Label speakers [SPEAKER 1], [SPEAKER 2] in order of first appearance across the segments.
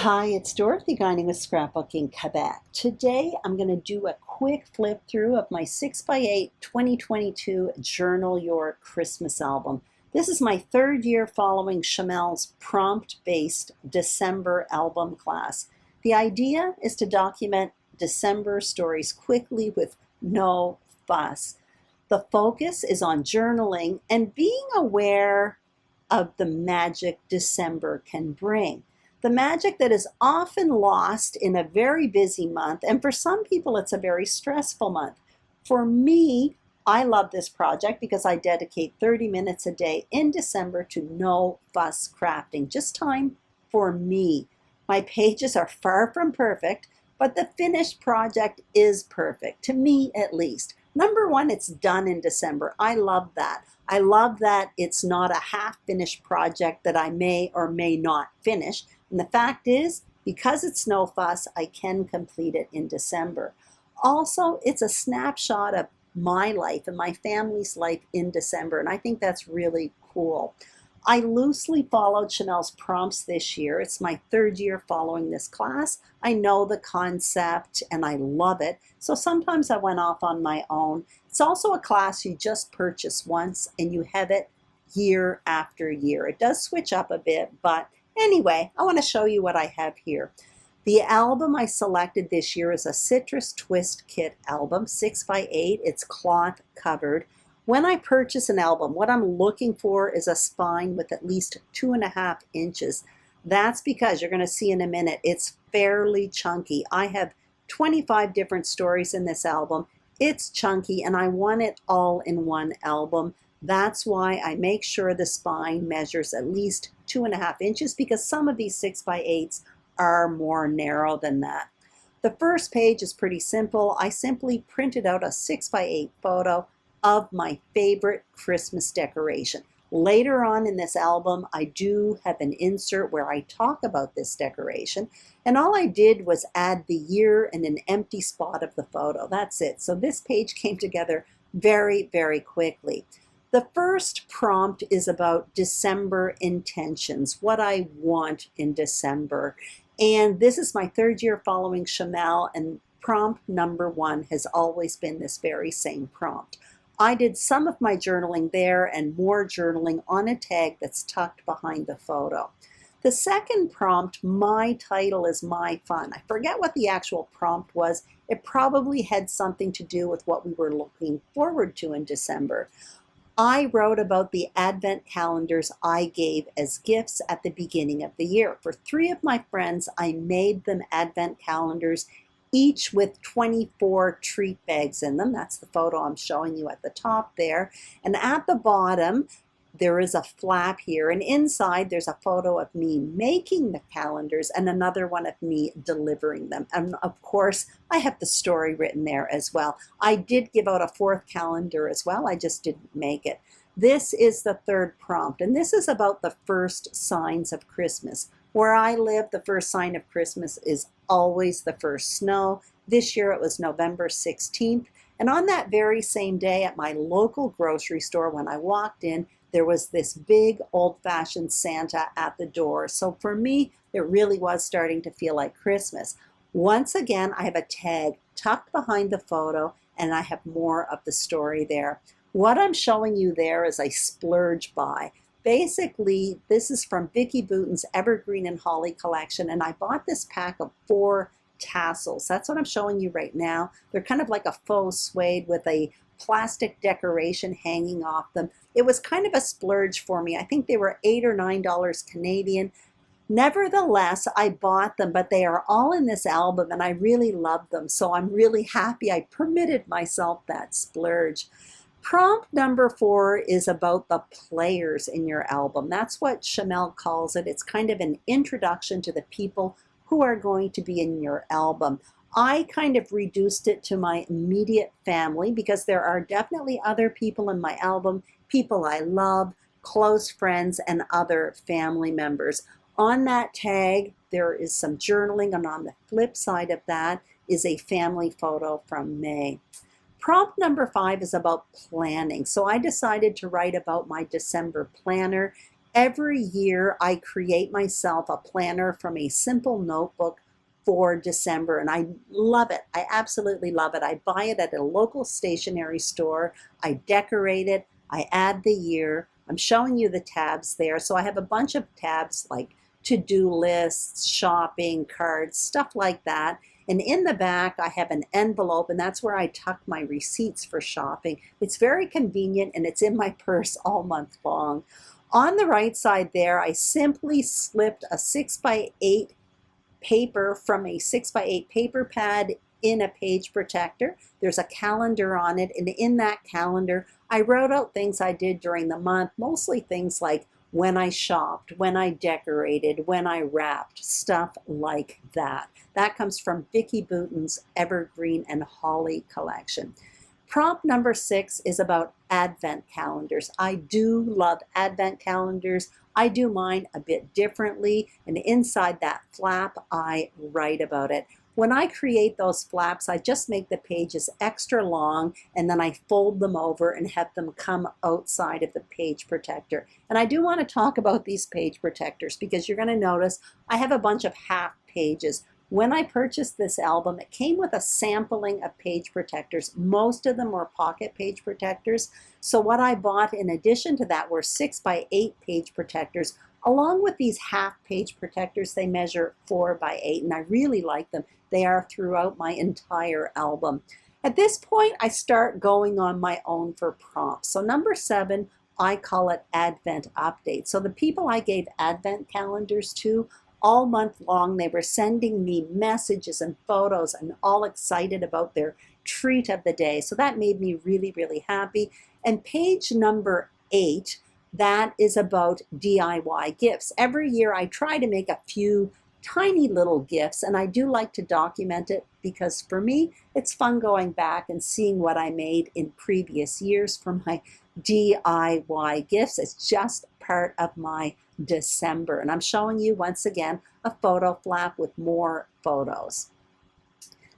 [SPEAKER 1] Hi, it's Dorothy Guining with Scrapbooking Quebec. Today I'm going to do a quick flip through of my 6x8 2022 Journal Your Christmas album. This is my third year following Chamel's prompt-based December album class. The idea is to document December stories quickly with no fuss. The focus is on journaling and being aware of the magic December can bring. The magic that is often lost in a very busy month, and for some people it's a very stressful month. For me, I love this project because I dedicate 30 minutes a day in December to no fuss crafting, just time for me. My pages are far from perfect, but the finished project is perfect, to me at least. Number one, it's done in December. I love that. I love that it's not a half-finished project that I may or may not finish. And the fact is, because it's no fuss, I can complete it in December. Also, it's a snapshot of my life and my family's life in December, and I think that's really cool. I loosely followed Chamel's prompts this year. It's my third year following this class. I know the concept and I love it, so sometimes I went off on my own. It's also a class you just purchase once and you have it year after year. It does switch up a bit, but anyway, I want to show you what I have here. The album I selected this year is a Citrus Twist Kit album, 6x8. It's cloth covered. When I purchase an album, what I'm looking for is a spine with at least 2.5 inches. That's because you're going to see in a minute, it's fairly chunky. I have 25 different stories in this album. It's chunky and I want it all in one album. That's why I make sure the spine measures at least 2.5 inches because some of these 6x8s are more narrow than that. The first page is pretty simple. I simply printed out a 6x8 photo of my favorite Christmas decoration. Later on in this album, I do have an insert where I talk about this decoration, and all I did was add the year and an empty spot of the photo. That's it. So this page came together very, very quickly. The first prompt is about December intentions, what I want in December. And this is my third year following Chamel, and prompt number one has always been this very same prompt. I did some of my journaling there and more journaling on a tag that's tucked behind the photo. The second prompt, my title is My Fun. I forget what the actual prompt was. It probably had something to do with what we were looking forward to in December. I wrote about the Advent calendars I gave as gifts at the beginning of the year. For 3 of my friends, I made them Advent calendars, each with 24 treat bags in them. That's the photo I'm showing you at the top there. And at the bottom, there is a flap here. And inside, there's a photo of me making the calendars and another one of me delivering them. And of course, I have the story written there as well. I did give out a 4th calendar as well. I just didn't make it. This is the third prompt. And this is about the first signs of Christmas. Where I live, the first sign of Christmas is always the first snow. This year it was November 16th. And on that very same day at my local grocery store, when I walked in, there was this big old-fashioned Santa at the door. So for me, it really was starting to feel like Christmas. Once again, I have a tag tucked behind the photo and I have more of the story there. What I'm showing you there is a splurge buy. Basically, this is from Vicki Boutin's Evergreen and Holly collection, and I bought this pack of 4 tassels. That's what I'm showing you right now. They're kind of like a faux suede with a plastic decoration hanging off them. It was kind of a splurge for me. I think they were $8 or $9 Canadian. Nevertheless, I bought them, but they are all in this album, and I really love them, so I'm really happy I permitted myself that splurge. Prompt number 4 is about the players in your album. That's what Chamel calls it. It's kind of an introduction to the people who are going to be in your album. I kind of reduced it to my immediate family because there are definitely other people in my album, people I love, close friends, and other family members. On that tag, there is some journaling, and on the flip side of that is a family photo from May. Prompt number 5 is about planning. So I decided to write about my December planner Every year I create myself a planner from a simple notebook for December, and I love it. I absolutely love it. I buy it at a local stationery store. I decorate it. I add the year. I'm showing you the tabs there. So I have a bunch of tabs like to-do lists, shopping, cards, stuff like that. And in the back, I have an envelope, and that's where I tuck my receipts for shopping. It's very convenient, and it's in my purse all month long. On the right side there, I simply slipped a 6x8 paper from a 6x8 paper pad in a page protector. There's a calendar on it, and in that calendar, I wrote out things I did during the month, mostly things like when I shopped, when I decorated, when I wrapped, stuff like that. That comes from Vicki Boutin's Evergreen and Holly collection. Prompt number 6 is about Advent calendars. I do love Advent calendars. I do mine a bit differently, and inside that flap, I write about it. When I create those flaps, I just make the pages extra long, and then I fold them over and have them come outside of the page protector. And I do want to talk about these page protectors because you're going to notice I have a bunch of half pages. When I purchased this album, it came with a sampling of page protectors. Most of them were pocket page protectors. So what I bought in addition to that were 6x8 page protectors, along with these half page protectors. They measure 4x8, and I really like them. They are throughout my entire album. At this point, I start going on my own for prompts. So number 7, I call it Advent Update. So the people I gave Advent calendars to, all month long, they were sending me messages and photos and all excited about their treat of the day. So that made me really, really happy. And page number 8, that is about DIY gifts. Every year I try to make a few tiny little gifts, and I do like to document it because for me, it's fun going back and seeing what I made in previous years for my DIY gifts. It's just part of my December. And I'm showing you once again a photo flap with more photos.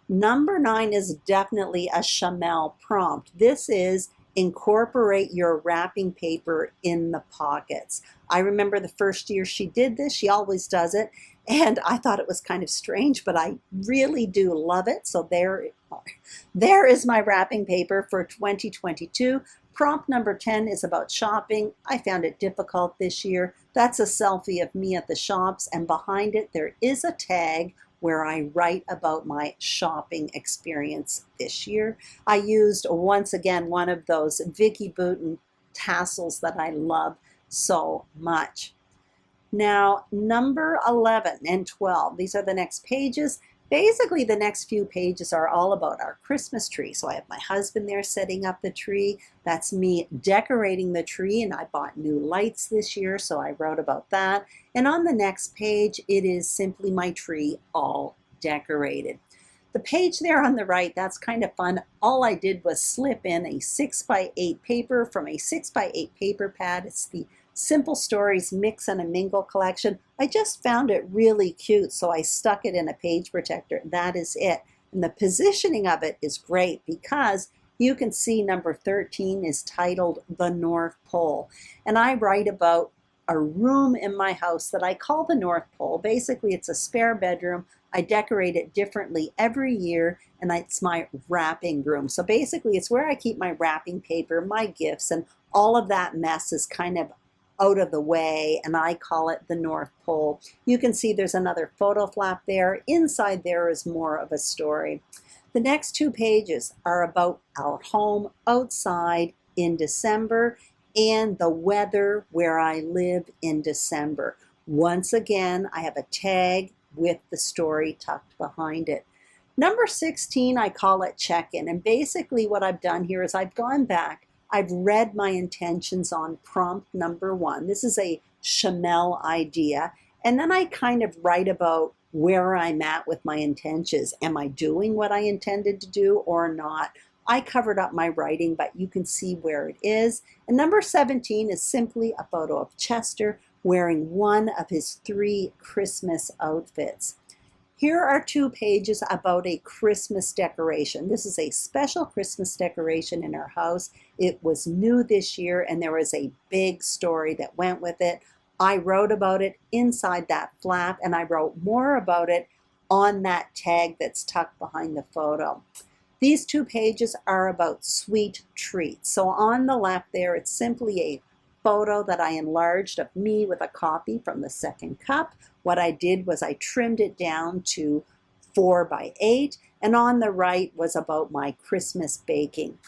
[SPEAKER 1] Number 9 is definitely a Chamel prompt. This is incorporate your wrapping paper in the pockets. I remember the first year she did this, she always does it, and I thought it was kind of strange, but I really do love it. So there is my wrapping paper for 2022. Prompt number 10 is about shopping. I found it difficult this year. That's a selfie of me at the shops, and behind it there is a tag where I write about my shopping experience this year. I used, once again, one of those Vicki Boutin tassels that I love so much. Now, number 11 and 12, these are the next pages. Basically, the next few pages are all about our Christmas tree. So I have my husband there setting up the tree. That's me decorating the tree, and I bought new lights this year, so I wrote about that. And on the next page, it is simply my tree all decorated. The page there on the right, that's kind of fun. All I did was slip in a 6x8 paper from a 6x8 paper pad. It's the Simple Stories Mix and a Mingle collection. I just found it really cute, so I stuck it in a page protector. That is it. And the positioning of it is great because you can see number 13 is titled The North Pole. And I write about a room in my house that I call the North Pole. Basically, it's a spare bedroom. I decorate it differently every year, and it's my wrapping room. So basically, it's where I keep my wrapping paper, my gifts, and all of that mess is kind of out of the way, and I call it the North Pole. You can see there's another photo flap there. Inside there is more of a story. The next 2 pages are about our home outside in December and the weather where I live in December. Once again, I have a tag with the story tucked behind it. Number 16, I call it check-in, and basically what I've done here is I've gone back, I've read my intentions on prompt number 1. This is a Chamel idea. And then I kind of write about where I'm at with my intentions. Am I doing what I intended to do or not? I covered up my writing, but you can see where it is. And number 17 is simply a photo of Chester wearing one of his 3 Christmas outfits. Here are 2 pages about a Christmas decoration. This is a special Christmas decoration in our house. It was new this year, and there was a big story that went with it. I wrote about it inside that flap, and I wrote more about it on that tag that's tucked behind the photo. These 2 pages are about sweet treats. So on the left there, it's simply a photo that I enlarged of me with a copy from the second cup. What I did was I trimmed it down to 4 by 8, and on the right was about my Christmas baking.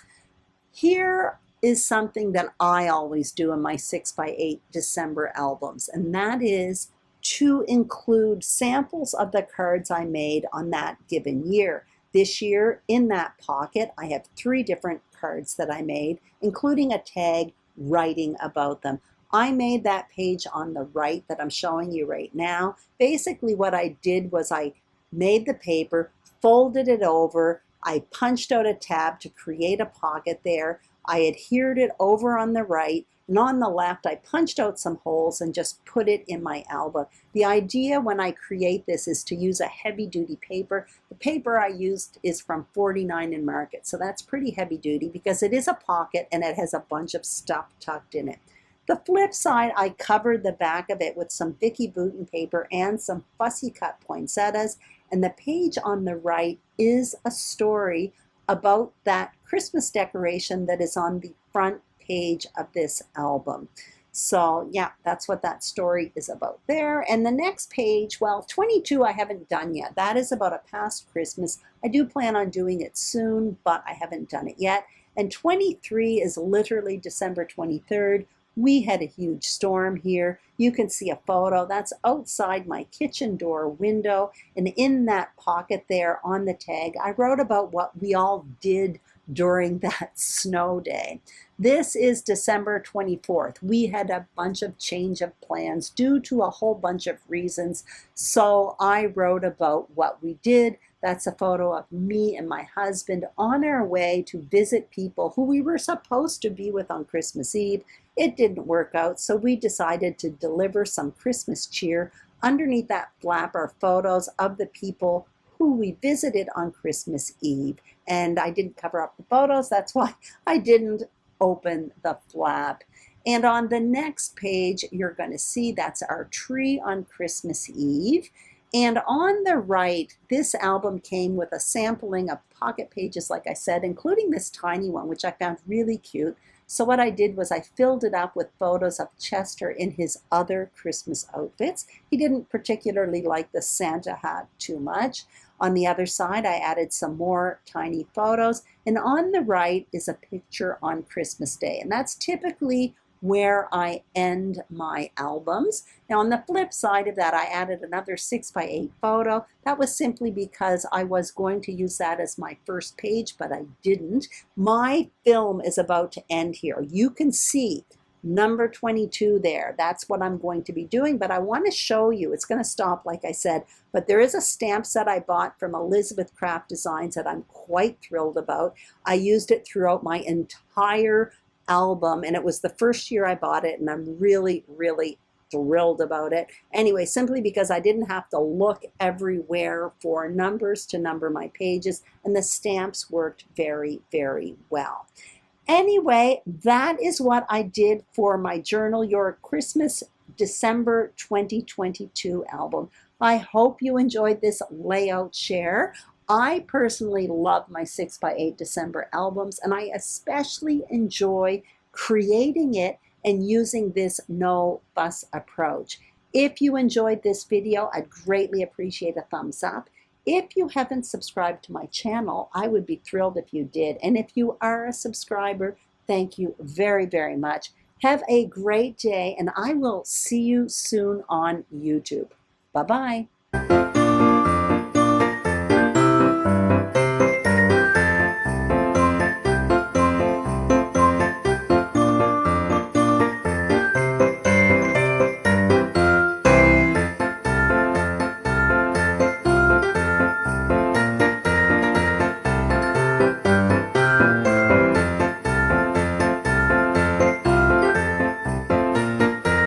[SPEAKER 1] Here is something that I always do in my 6 by 8 December albums, and that is to include samples of the cards I made on that given year. This year, in that pocket, I have 3 different cards that I made, including a tag writing about them. I made that page on the right that I'm showing you right now. Basically, what I did was I made the paper, folded it over, I punched out a tab to create a pocket there. I adhered it over on the right, and on the left, I punched out some holes and just put it in my album. The idea when I create this is to use a heavy-duty paper. The paper I used is from 49 and Market, so that's pretty heavy-duty because it is a pocket and it has a bunch of stuff tucked in it. The flip side, I covered the back of it with some Vicki Boutin paper and some fussy cut poinsettias, and the page on the right is a story about that Christmas decoration that is on the front page of this album. So yeah, that's what that story is about there. And the next page, well, 22 I haven't done yet. That is about a past Christmas. I do plan on doing it soon, but I haven't done it yet. And 23 is literally December 23rd. We had a huge storm here. You can see a photo. That's outside my kitchen door window. And in that pocket there on the tag, I wrote about what we all did during that snow day. This is December 24th. We had a bunch of change of plans due to a whole bunch of reasons. So I wrote about what we did. That's a photo of me and my husband on our way to visit people who we were supposed to be with on Christmas Eve. It didn't work out, so we decided to deliver some Christmas cheer. Underneath that flap are photos of the people who we visited on Christmas Eve. And I didn't cover up the photos, that's why I didn't open the flap. And on the next page, you're going to see that's our tree on Christmas Eve. And on the right, this album came with a sampling of pocket pages, like I said, including this tiny one, which I found really cute. So what I did was I filled it up with photos of Chester in his other Christmas outfits. He didn't particularly like the Santa hat too much. On the other side, I added some more tiny photos. And on the right is a picture on Christmas Day. And that's typically where I end my albums. Now on the flip side of that, I added another 6 by 8 photo. That was simply because I was going to use that as my first page, but I didn't. My film is about to end here. You can see number 22 there. That's what I'm going to be doing, but I want to show you. It's going to stop, like I said, but there is a stamp set I bought from Elizabeth Craft Designs that I'm quite thrilled about. I used it throughout my entire album, and it was the first year I bought it, and I'm really, really thrilled about it. Anyway, simply because I didn't have to look everywhere for numbers to number my pages, and the stamps worked very, very well. Anyway, that is what I did for my Journal Your Christmas December 2022 album. I hope you enjoyed this layout share. I personally love my 6 by 8 December albums, and I especially enjoy creating it and using this no fuss approach. If you enjoyed this video, I'd greatly appreciate a thumbs up. If you haven't subscribed to my channel, I would be thrilled if you did. And if you are a subscriber, thank you very, very much. Have a great day, and I will see you soon on YouTube. Bye-bye.